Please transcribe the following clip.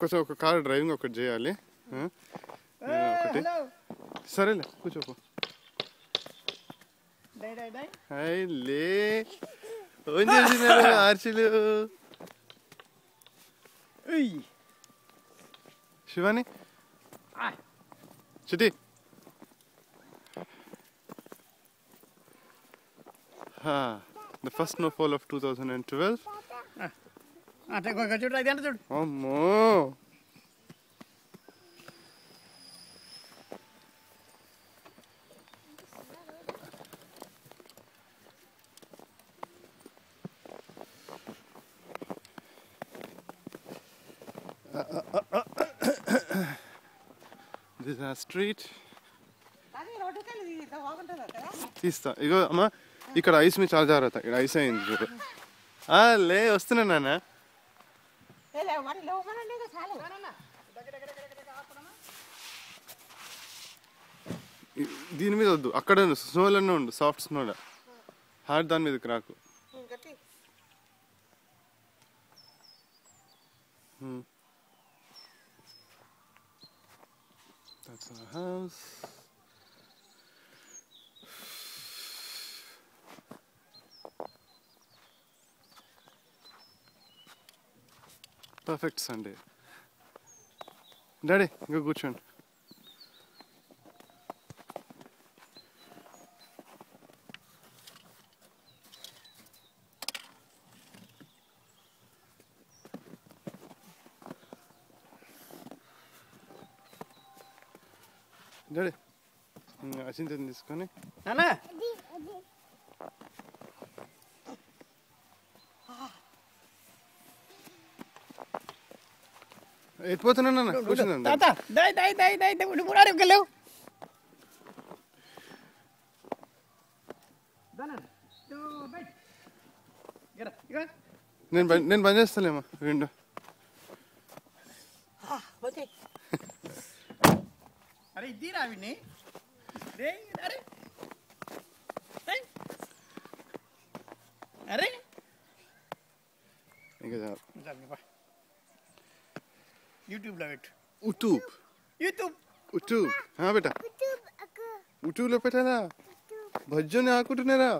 కొంచెం ఒక car driving ఒకటి చేయాలి. ఒకటి సరేలే కూర్చోపో. లే ఏం చేసినారు ఆర్చిలు? Shivani Chitti the first snowfall of 2012. అమ్మో this is our street. తీస్తా. ఇగో అమ్మా ఇక్కడ ఐస్ మీ చాలా జాగ్రత్త. ఇక్కడ ఐస్ అయింది చూడు. లే వస్తున్నా నాన్న. దీని మీద వద్దు, అక్కడ స్నోలోనే ఉండు, సాఫ్ట్ స్నోలో. హార్డ్ దాని మీదకి రాకు. That's our house. Perfect Sunday. Daddy, go కూర్చోండి. డాడీ అచింతని తీసుకొని ఎట్టిపోతున్నా కూర్చుందండి. నేను బంద్ చేస్తాలేమా విండో. అరే ఇద్దీరా విని అరే అరే ఇంకా యూట్యూబ్లో పెట్టు. యూట్యూబ్ బేటా యూట్యూబ్లో పెట్టారా? భజ్జోని ఆకుంటున్నారా?